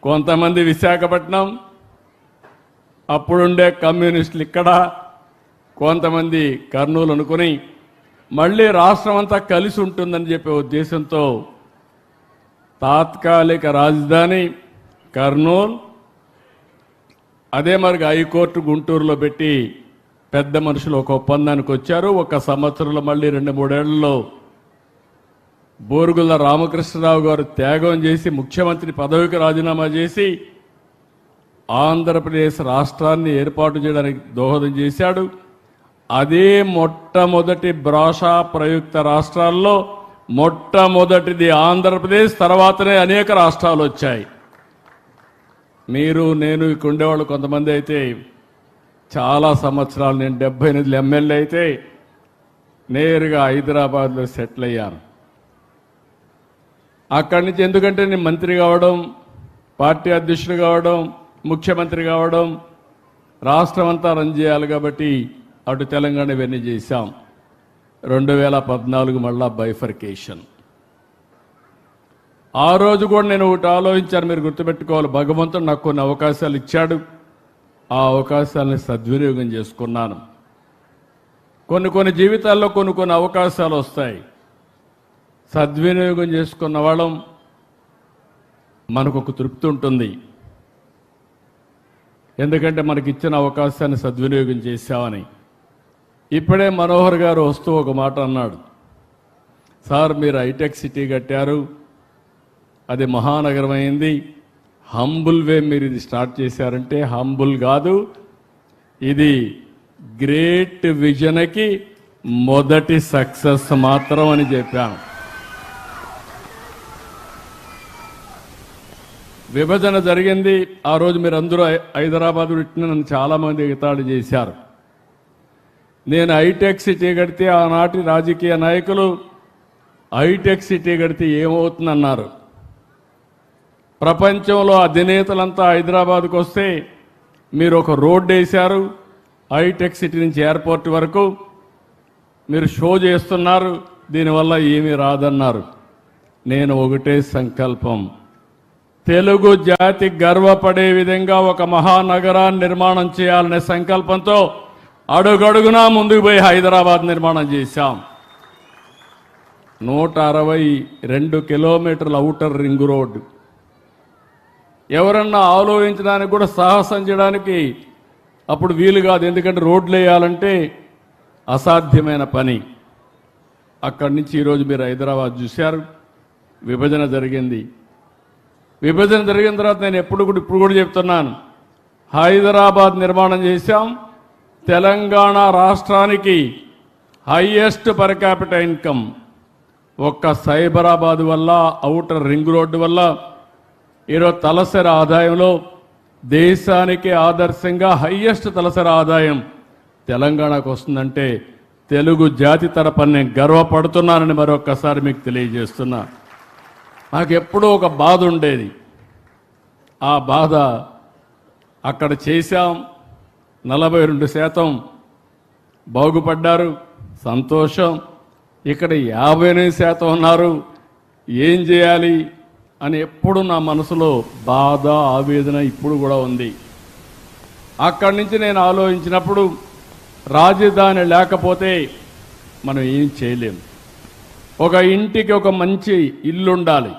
కొంతమంది విశాఖపట్నం, అప్పుడుండే కమ్యూనిస్టులు ఇక్కడ, కొంతమంది కర్నూలు అనుకుని మళ్ళీ రాష్ట్రం అంతా కలిసి ఉంటుందని చెప్పే ఉద్దేశంతో తాత్కాలిక రాజధాని కర్నూలు, అదే మరి హైకోర్టు గుంటూరులో పెట్టి పెద్ద మనుషులు ఒక ఒప్పందానికి వచ్చారు. ఒక సంవత్సరంలో మళ్ళీ 2-3 ఏళ్లలో బోరుగుల రామకృష్ణరావు గారు త్యాగం చేసి ముఖ్యమంత్రి పదవికి రాజీనామా చేసి ఆంధ్రప్రదేశ్ రాష్ట్రాన్ని ఏర్పాటు చేయడానికి దోహదం చేశాడు. అదే మొట్టమొదటి భాషా ప్రయుక్త రాష్ట్రాల్లో మొట్టమొదటిది ఆంధ్రప్రదేశ్, తర్వాతనే అనేక రాష్ట్రాలు వచ్చాయి. మీరు నేను ఇక్కడ ఉండేవాళ్ళు కొంతమంది అయితే చాలా సంవత్సరాలు, నేను 78 ఎమ్మెల్యే అయితే నేరుగా హైదరాబాద్లో సెటిల్ అయ్యాను. అక్కడి నుంచి ఎందుకంటే నేను మంత్రి కావడం, పార్టీ అధ్యక్షుడు కావడం, ముఖ్యమంత్రి కావడం, రాష్ట్రం అంతా రన్ చేయాలి కాబట్టి అటు తెలంగాణ ఇవన్నీ చేశాం. 2014 మళ్ళా బైఫర్కేషన్. ఆ రోజు కూడా నేను ఒకటి ఆలోచించాను, మీరు గుర్తుపెట్టుకోవాలి. భగవంతుడు నాకు కొన్ని అవకాశాలు ఇచ్చాడు, ఆ అవకాశాలని సద్వినియోగం చేసుకున్నాను. కొన్ని జీవితాల్లో కొన్ని అవకాశాలు వస్తాయి. సద్వినియోగం చేసుకున్న వాళ్ళం మనకు ఒక తృప్తి ఉంటుంది. ఎందుకంటే మనకి ఇచ్చిన అవకాశాన్ని సద్వినియోగం చేశామని. ఇప్పుడే మనోహర్ గారు వస్తూ ఒక మాట అన్నాడు, సార్ మీరు హైటెక్ సిటీ కట్టారు, అది మహానగరం అయింది, హంబుల్ వే మీరు ఇది స్టార్ట్ చేశారంటే హంబుల్ కాదు, ఇది గ్రేట్ విజన్కి మొదటి సక్సెస్ మాత్రం అని చెప్పాను. విభజన జరిగింది ఆ రోజు, మీరు అందరూ హైదరాబాద్ పెట్టిన నన్ను చాలామంది ఎగతాళి చేశారు. నేను హైటెక్ సిటీ కడితే ఆనాటి రాజకీయ నాయకులు హైటెక్ సిటీ కడితే ఏమవుతుందన్నారు. ప్రపంచంలో అధినేతలంతా హైదరాబాద్కు వస్తే మీరు ఒక రోడ్డు వేశారు, హైటెక్ సిటీ నుంచి ఎయిర్పోర్ట్ వరకు మీరు షో చేస్తున్నారు, దీనివల్ల ఏమీ రాదన్నారు. నేను ఒకటే సంకల్పం, తెలుగు జాతి గర్వపడే విధంగా ఒక మహానగరాన్ని నిర్మాణం చేయాలనే సంకల్పంతో అడుగడుగునా ముందుకు పోయి హైదరాబాద్ నిర్మాణం చేశాం. 162 కిలోమీటర్ల ఔటర్ రింగ్ రోడ్డు. ఎవరన్నా ఆలోచించడానికి కూడా సాహసం చేయడానికి అప్పుడు వీలు కాదు, ఎందుకంటే రోడ్లు వేయాలంటే అసాధ్యమైన పని. అక్కడి నుంచి ఈరోజు మీరు హైదరాబాద్ చూశారు. విభజన జరిగింది. విభజన జరిగిన తర్వాత నేను ఇప్పుడు కూడా చెప్తున్నాను, హైదరాబాద్ నిర్మాణం చేశాం. తెలంగాణ రాష్ట్రానికి హైయెస్ట్ పర్ క్యాపిటల్ ఇన్కమ్ ఒక్క సైబరాబాద్ వల్ల, ఔటర్ రింగ్ రోడ్డు వల్ల ఈరోజు తలసరి ఆదాయంలో దేశానికి ఆదర్శంగా హైయెస్ట్ తలసరి ఆదాయం తెలంగాణకు వస్తుందంటే తెలుగు జాతి తరపున నేను గర్వపడుతున్నానని మరొక్కసారి మీకు తెలియజేస్తున్నా. నాకు ఎప్పుడూ ఒక బాధ ఉండేది, ఆ బాధ అక్కడ చేశాం. 42% బాగుపడ్డారు, సంతోషం. ఇక్కడ 58% ఉన్నారు, ఏం చేయాలి అని ఎప్పుడు నా మనసులో బాధ, ఆవేదన ఇప్పుడు కూడా ఉంది. అక్కడి నుంచి నేను ఆలోచించినప్పుడు రాజధాని లేకపోతే మనం ఏం చేయలేం. ఒక ఇంటికి ఒక మంచి ఇల్లు ఉండాలి,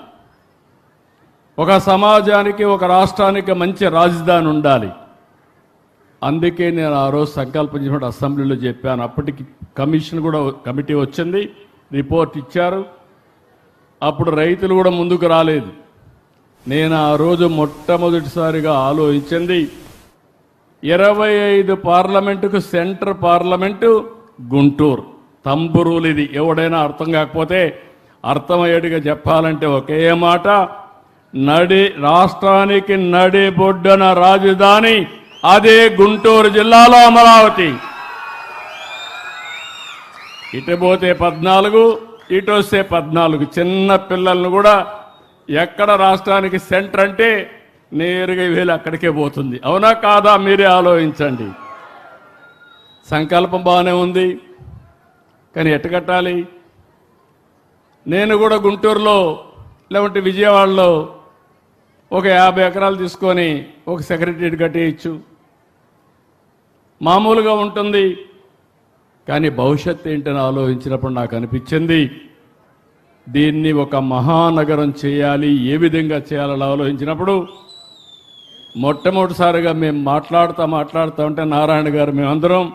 ఒక సమాజానికి, ఒక రాష్ట్రానికి మంచి రాజధాని ఉండాలి. అందుకే నేను ఆ రోజు సంకల్పించినప్పుడు అసెంబ్లీలో చెప్పాను. అప్పటికి కమిటీ వచ్చింది, రిపోర్ట్ ఇచ్చారు. అప్పుడు రైతులు కూడా ముందుకు రాలేదు. నేను ఆ రోజు మొట్టమొదటిసారిగా ఆలోచించింది, 25 పార్లమెంటుకు సెంటర్ పార్లమెంటు గుంటూరు. తంబురూలు ఇది. ఎవడైనా అర్థం కాకపోతే అర్థమయ్యేట్టుగా చెప్పాలంటే ఒకే మాట, రాష్ట్రానికి నడిబొడ్డున రాజధాని అదే గుంటూరు జిల్లాలో అమరావతి. ఇటు పోతే 14, ఇటు వస్తే 14. చిన్న పిల్లలను కూడా ఎక్కడ రాష్ట్రానికి సెంటర్ అంటే నేరుగా వీళ్ళు అక్కడికే పోతుంది. అవునా కాదా మీరే ఆలోచించండి. సంకల్పం బాగానే ఉంది, కానీ ఎట్ట కట్టాలి? నేను కూడా గుంటూరులో లేకుంటే విజయవాడలో ఒక 50 ఎకరాలు తీసుకొని ఒక సెక్రటరియట్ కట్టేయచ్చు, మామూలుగా ఉంటుంది. కానీ భవిష్యత్తు ఏంటని ఆలోచించినప్పుడు నాకు అనిపించింది, దీన్ని ఒక మహానగరం చేయాలి, ఏ విధంగా చేయాలని ఆలోచించినప్పుడు మొట్టమొదటిసారిగా మేము మాట్లాడుతూ ఉంటే నారాయణ గారు మేమందరం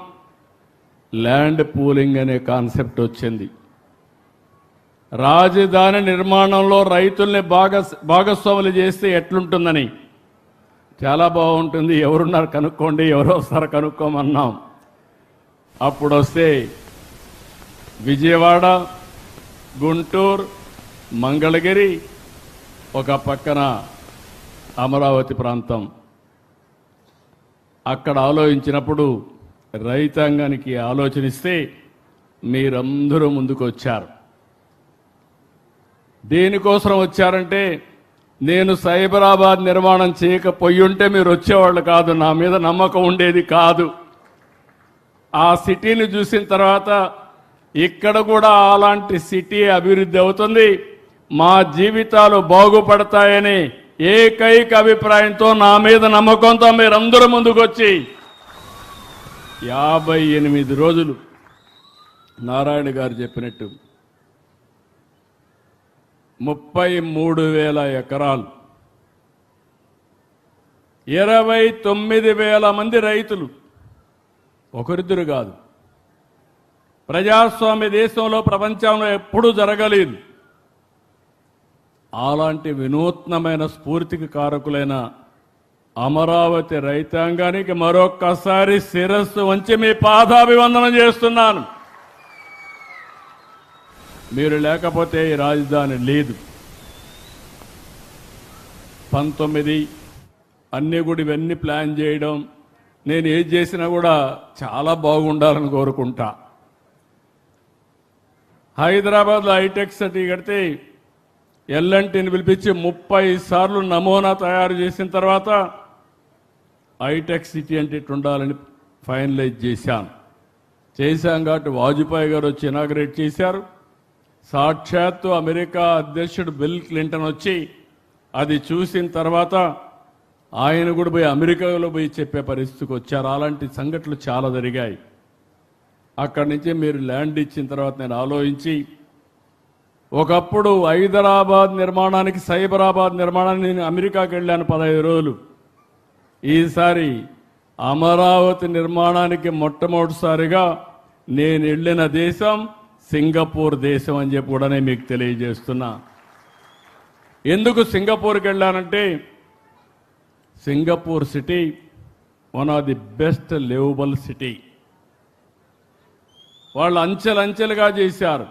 ల్యాండ్ పూలింగ్ అనే కాన్సెప్ట్ వచ్చింది. రాజధాని నిర్మాణంలో రైతుల్ని భాగస్వాములు చేస్తే ఎట్లుంటుందని. చాలా బాగుంటుంది, ఎవరున్నారు కనుక్కోండి, ఎవరు వస్తారో కనుక్కోమన్నాం. అప్పుడు వస్తే విజయవాడ, గుంటూరు, మంగళగిరి, ఒక పక్కన అమరావతి ప్రాంతం. అక్కడ ఆలోచించినప్పుడు రైతాంగానికి ఆలోచనిస్తే మీరందరూ ముందుకు వచ్చారు. దేనికోసం వచ్చారంటే, నేను సైబరాబాద్ నిర్మాణం చేయకపోయుంటే మీరు వచ్చేవాళ్ళు కాదు, నా మీద నమ్మకం ఉండేది కాదు. ఆ సిటీని చూసిన తర్వాత ఇక్కడ కూడా అలాంటి సిటీ అభివృద్ధి అవుతుంది, మా జీవితాలు బాగుపడతాయని ఏకైక అభిప్రాయంతో, నా మీద నమ్మకంతో మీరందరూ ముందుకొచ్చి 58 రోజులు నారాయణ గారు చెప్పినట్టు 33,000 ఎకరాలు, 29,000 మంది రైతులు, ఒకరిద్దరు కాదు. ప్రజాస్వామ్య దేశంలో ప్రపంచంలో ఎప్పుడూ జరగలేదు. అలాంటి వినూత్నమైన స్ఫూర్తికి కారకులైన అమరావతి రైతాంగానికి మరొక్కసారి శిరస్సు వంచి మీ పాదాభివందనం చేస్తున్నాను. మీరు లేకపోతే ఈ రాజధాని లేదు. 19 అన్నీ కూడా ఇవన్నీ ప్లాన్ చేయడం, నేను ఏది చేసినా కూడా చాలా బాగుండాలని కోరుకుంటా. హైదరాబాద్లో హైటెక్ సిటీ కడితే ఎల్ఎన్టీని పిలిపించి 30 సార్లు నమూనా తయారు చేసిన తర్వాత హైటెక్ సిటీ అంటే ఇట్లా ఉండాలని ఫైనలైజ్ చేశాం కాబట్టి వాజ్పేయి గారు వచ్చి ఇనాగ్రేట్ చేశారు. సాక్షాత్తు అమెరికా అధ్యక్షుడు బిల్ క్లింటన్ వచ్చి అది చూసిన తర్వాత ఆయన కూడా పోయి అమెరికాలో పోయి చెప్పే పరిస్థితికి వచ్చారు. అలాంటి సంఘటనలు చాలా జరిగాయి. అక్కడి నుంచి మీరు ల్యాండ్ ఇచ్చిన తర్వాత నేను ఆలోచించి, ఒకప్పుడు హైదరాబాద్ నిర్మాణానికి, సైబరాబాద్ నిర్మాణానికి నేను అమెరికాకి వెళ్ళాను 15 రోజులు. ఈసారి అమరావతి నిర్మాణానికి మొట్టమొదటిసారిగా నేను వెళ్ళిన దేశం సింగపూర్ దేశం అని చెప్పి కూడా నేను మీకు తెలియజేస్తున్నా. ఎందుకు సింగపూర్కి వెళ్ళానంటే, Singapore city one of the best livable city. వాళ్ళు అంచెలంచెలుగా చేశారు.